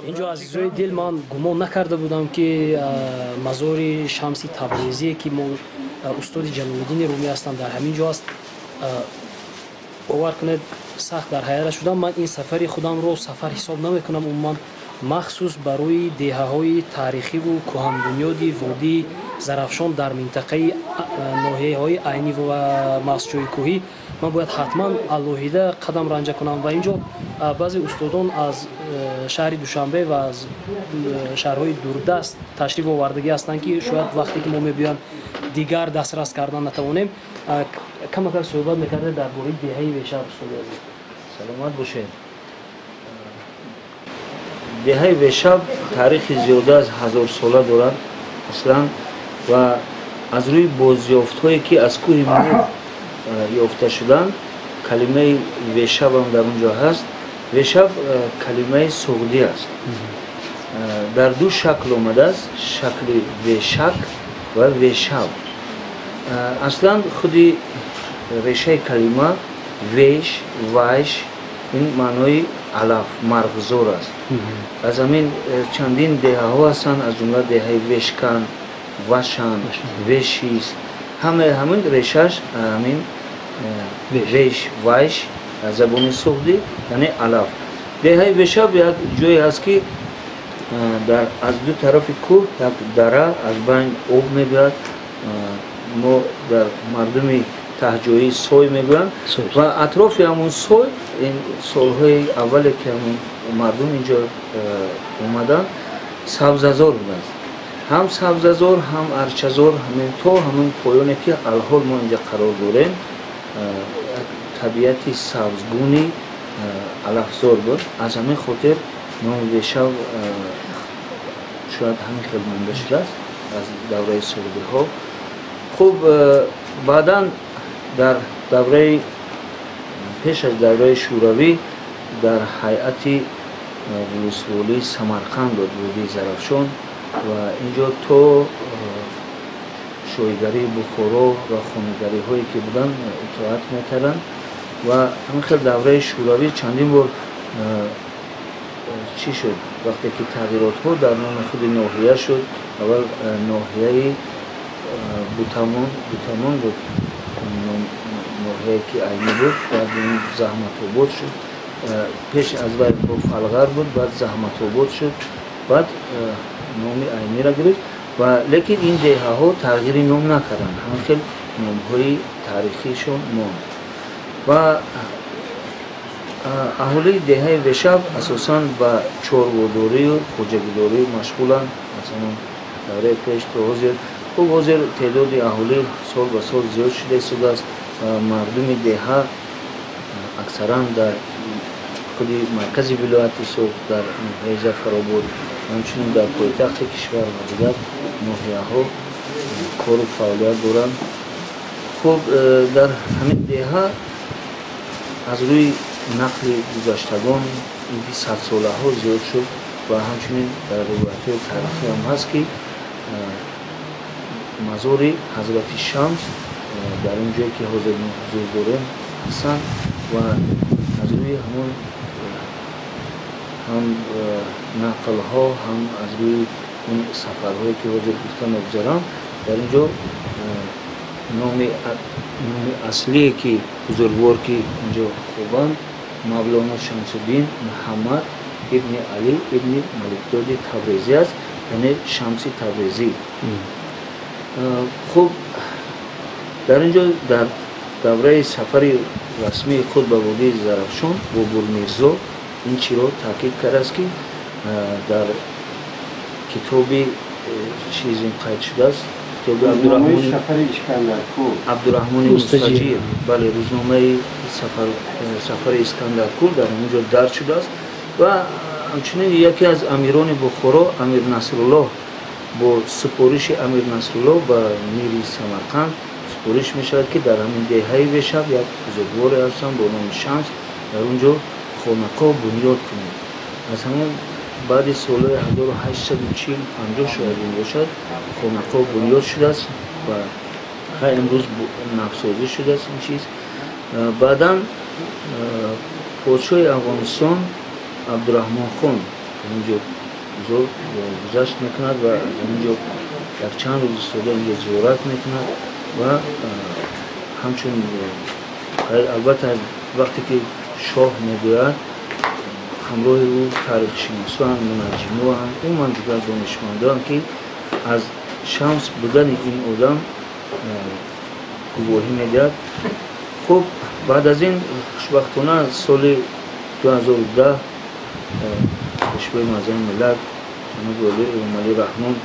اینجا عزیزای دل من گمان نکرده بودم که مزار شمسی تبریزی که ما استاد جلال الدین رومی هستم در همین جا است. باور کنید سخت در حیرت شدم. من این سفری خودم رو سفر حساب نمیکنم، عموما مخصوص برای دهه‌های تاریخی و کهن بنیادی وادی زرافشان در منطقه ناحیه‌های عینی و مسجوی کوهی من باید حتما علاهیده قدم رنجه کنم و اینجا بعضی استادان از شهر دوشنبه و از شهرهای دوردست تشریف آوردگی هستند که شاید وقتی که ما می‌بینیم دیگر دسترس کردن نتوانیم. کم صحبت می‌کرده درباره دهه ویشاب استاد عزیز. سلامت باشید. دهه ویشاب تاریخی زیاده از 1000 ساله دارد اصلا و از روی بازیافت‌هایی که از کوه مور یافته شدن کلمه ویشاب هم در اونجا هست. ویشاب کلمه سعودی است. در دو شکل آمده است، شکل ویشک و ویشاب. اصلا خودی ریشه کلمه ویش وایش این معنای علف مرغزور است. از همین چندین دهه ها هستند، از جمله دهه ویشکن، وشن، ویشیست، همین ریشش همین ویش وایش از زبان سعودی یعنی علف. دهه ویشاب یک جایی هست که از دو طرف کوه یک دره از بین آب می‌بیاد. ما در مردمی تهجویی سوی میگویند و اطراف همون سوی این سالهای اولی که همون مردم اینجا اومدن سبززار بود است. هم سبززار هم ارچزار همین تا همون پایانی که الحال ما اینجا قرار داریم طبیعتی سبزگونی علفزار بود. از همین خاطر نام ویشاب شاید همین خیلی مانده شده است از دوره سعودی ها. خب بعدا در دوره پیش از دوره شوروی در هیئت ولسوالی سمرقند وادی زرافشان و اینجا تو شویگری بخارا و خانه‌گری هایی که بودن اطاعت میکردن و همین خیلی دوره شوروی چندین بار چی شد وقتی که تغییرات ها در نام خود ناحیه شد. اول ناحیه بوتامان بود، ناحیه که عینی بود، بعد این زحمت آباد شد. پیش از باید با فلغر بود، بعد زحمت آباد شد، بعد نام عینی را گرفت و لیکن این دهه ها تغییری نام نکردن، همه خیلی نام های تاریخیشون ماند و اهالی دهه ویشاب اساساً با چاره‌داری و خوجه‌گذاری مشغولن. مثلا دوره پیش تا حاضر خب حاضر تعداد اهالی سال به سال زیاد شده است و مردم دهه اکثرا در خود مرکز ولایت سوق در ناحیه ظفرآباد همچنین در پایتخت کشور و دیگر ناحیه‌ها کار و فعالیت دارند. خب در همین دهه از روی نقل گذشتگان این 100 ساله ها زیاد شد و همچنین در روایت تاریخی هم هست که مزار حضرت شمس در این جایی که حاضر حضور داریم هستند و از روی همون هم نقل ها هم از روی اون سفرهایی که حاضر گفتن بگذارم در اینجا نام اصلی که بزرگوار که اینجا خوبند مولانا شمس الدین محمد ابن علی ابن ملکزاده تبریزی است، یعنی شمسی تبریزی. خب در اینجا در دوره سفر رسمی خود به وادی زرافشان با بورمیرزا این چی را تاکید کرده است که در کتابی چیزی قید شده است، کتاب عبدالرحمن مستجیر، بله، روزنامه سفر اسکندرکور در اونجا درج شده است و همچنین یکی از امیران بخارا امیر نصرالله با سپارش امیر نصرالله به میر سمرقند سپارش می شود که در همین دهه ویشاب یک بزرگواری هستند با نام شمس در اونجا خانقاه بنیاد کنید. از همون بعد سال 1840-50 شاید این باشد خانقاه بنیاد شده است و امروز نفسازی شده است این چیز. بعدا پادشاه افغانستان عبدالرحمن خان اینجا زور گذشت میکند و اینجا یک چند روز سوده اینجا زیارت میکند و همچون البته وقتی که شاه میگوید همراه او تاریخ شناسان منجموعان و من دیگر دانشمندان که از شمس بودن این آدم گواهی میدهد. خب بعد از این خوشبختانه سال 2010 رشوه معظم ملت جناب ولی امامی رحمان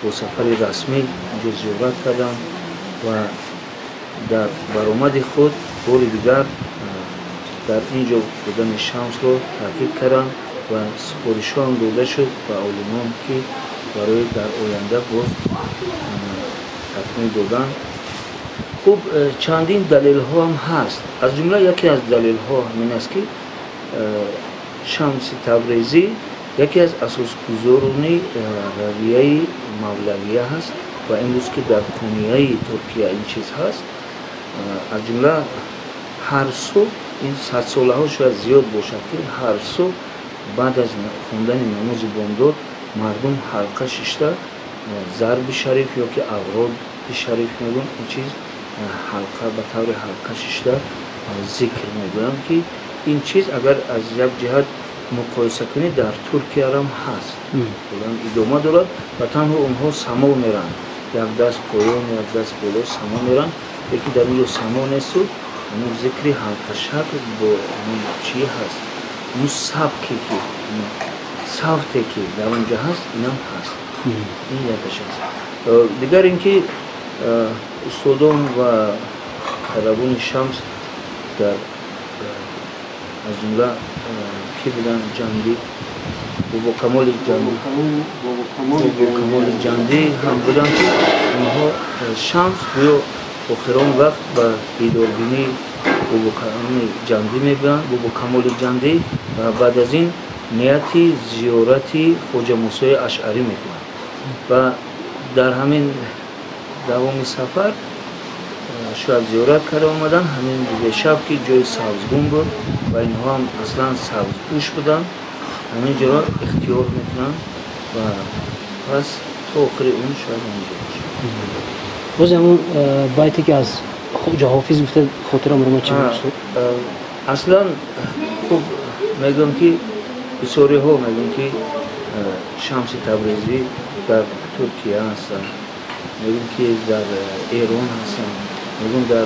با سفر رسمی اینجا زیارت کردم و در برآمد خود بار دیگر در اینجا بودن شمس رو تاکید کردم و سپارشان داده شد به عالمان که برای در آینده باز تکمیل دادن. خب چندین دلیل ها هم هست. از جمله یکی از دلیل ها همین است که شمس تبریزی یکی از اساسگذاران رویه مولویه هست و امروز که در کنیه ترکیه این چیز هست. از جمله هر سو این 100 ساله ها شاید زیاد باشد که هر سو بعد از خوندن نماز بامداد مردم حلقه ششته ضرب شریف یا که اوراد شریف میگن این چیز حلقه به طور حلقه ششته ذکر میگویم که این چیز اگر از یک جهت مقایسه کنی در ترکیه هم هست ادامه دارد و تنها اونها سما میرن یک دست پایان یک دست بالا سما میرن یکی در اینجا سما نیست اون ذکری حلقه شکل با اون چی هست اون سبکی که صفتی که در اونجا هست این هم هست این یکش هست. دیگر اینکه استادان و طلبان شمس در از جمله کی بودن جندی بابا کمال جندی هم بودن که اونها شمس یا آخران وقت به دیداربینی بابا جندی میبرن بابا کمال جندی و بعد از این نیتی زیارتی خواجه موسی اشعری میکنن و در همین دوام سفر شاید زیارت کرده آمدن همین دیگه شب که جای سبزگون بود و اینها هم اصلا سبزپوش بودن همین جا را اختیار میکنن و پس تا آخر اون شاید همینجا باشه. باز همون بیتی که از خواجه حافظ گفته خاطرم رو ما چی بود؟ اصلا خب میگم که بسیاری ها میگم که شمس تبریزی در ترکیه هستن میگم که در ایران هستن میگم در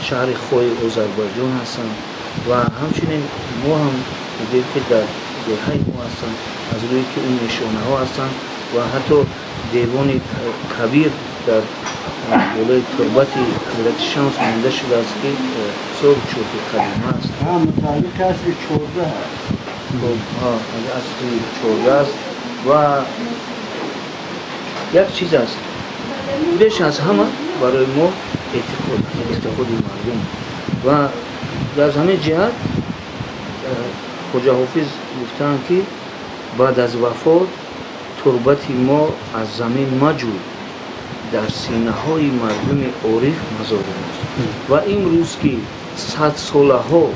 شهر خوی آذربایجان هستن و همچنین ما هم میگیم که در دهه ما هستن از روی که اون نشانه ها هستن و حتی دیوان کبیر در بالای تربت حضرت شمس مانده شده است که بسیار چوب قدیمه است. متعلق است به چرده هست. از اصل چرده است و یک چیز است بیش از همه برای ما اعتقاد مردم و در همین جهت خواجه حافظ گفتند که بعد از وفات تربت ما از زمین مجو در سینه های مردم عارف مزار است و امروز که 100 ساله ها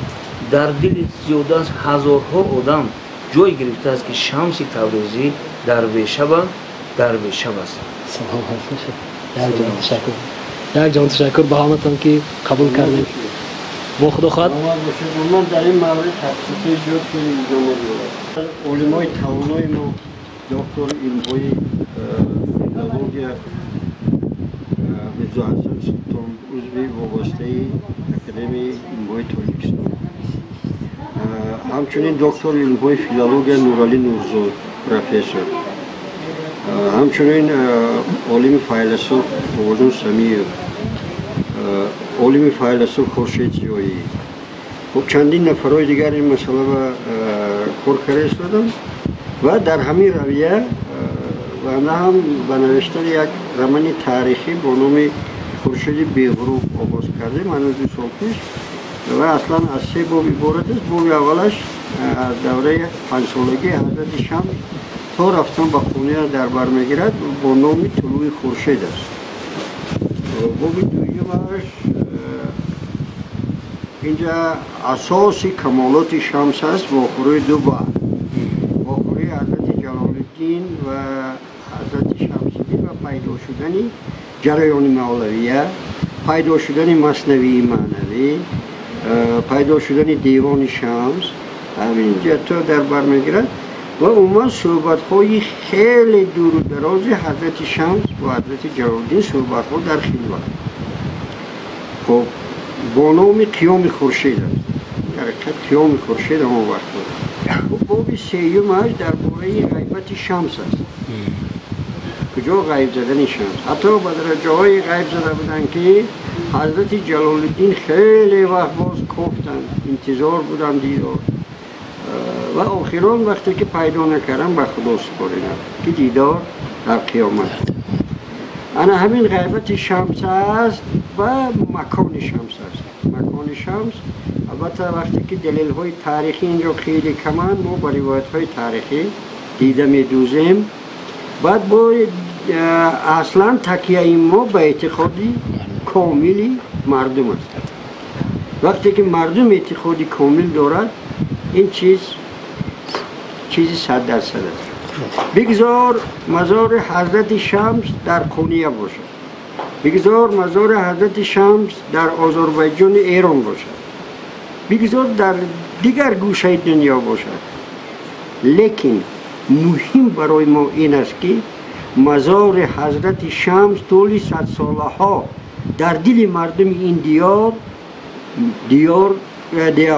در دل زیاده از هزارها آدم جای گرفته است که شمس تبریزی درویشه است. یک جان تشکر به همتون که قبول کردید. با خدا خواهد من در این مورد تفصیلی زیاد کنیم علمای توانای ما دکتر علم‌های فیلولوژی میرزا حسن سلطان عضو وابسته اکادمی علم‌های تاجیکستان همچنین دکتر علم‌های فیلولوژی نورعلی نورزاد پروفسور همچنین عالم فیلسوف توازن سمیع عالم فیلسوف خورشید زیایی و چندین نفرای دیگر این مسئله را کار کرده شدن و در همین رویه و نه هم به نوشتن یک رمان تاریخی با نام خورشید بیغروب آغاز کرده من از 2 سال پیش و اصلا از 3 باب عبارت است. باب اولش دوره 5 سالگی حضرت شمس تا رفتن به خونه در بر میگیرد با نام طلوع خورشید است. باب دویمش اینجا اساس کمالات شمس است واخوری 2 بار واخوری حضرت جلال‌الدین و حضرت شمس‌الدین و پیدا شدن جریان مولویه، پیدا شدن مثنوی معنوی، پیدا شدن دیوان شمس، همینجا تا در بر میگیرد و عموما صحبت‌های خیلی دور و دراز حضرت شمس و حضرت جلال‌الدین صحبت‌ها در خلوت. خب با نام قیام خورشید است. در حقیقت قیام خورشید هم وقت بود. خب باب سیومش درباره غیبت شمس است. کجا غیب زدن شمس؟ حتی به درجه‌های غیب زده بودن که حضرت جلال‌الدین خیلی وقت باز گفتن، انتظار بودن دیدار و آخران وقتی که پیدا نکردن به خدا سپردن که دیدار در قیامت. انا همین غیبت شمس است و مکان شمس است. مکان شمس البته وقتی که دلیل های تاریخی اینجا خیلی کمان، ما با روایت های تاریخی دیده می دوزیم. بعد با اصلا تکیه ما به اعتقادی کاملی مردم است. وقتی که مردم اعتقادی کامل دارد این چیزی 100% است. بگذار مزار حضرت شمس در قونیه باشد، بگذار مزار حضرت شمس در آذربایجان ایران باشد، بگذار در دیگر گوشه دنیا باشد، لیکن مهم برای ما این است که مزار حضرت شمس طول 100 ساله ها در دل مردم این دیار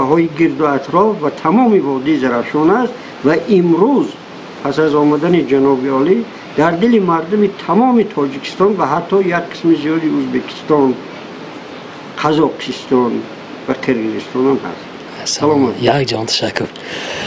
های گرد و اطراف و تمام وادی زرافشان است و امروز پس از آمدن جناب عالی در دل مردم تمام تاجیکستان و حتی یک قسم زیادی ازبکستان، قزاقستان و قرقیزستان هم هست. سلام. یک جان تشکر.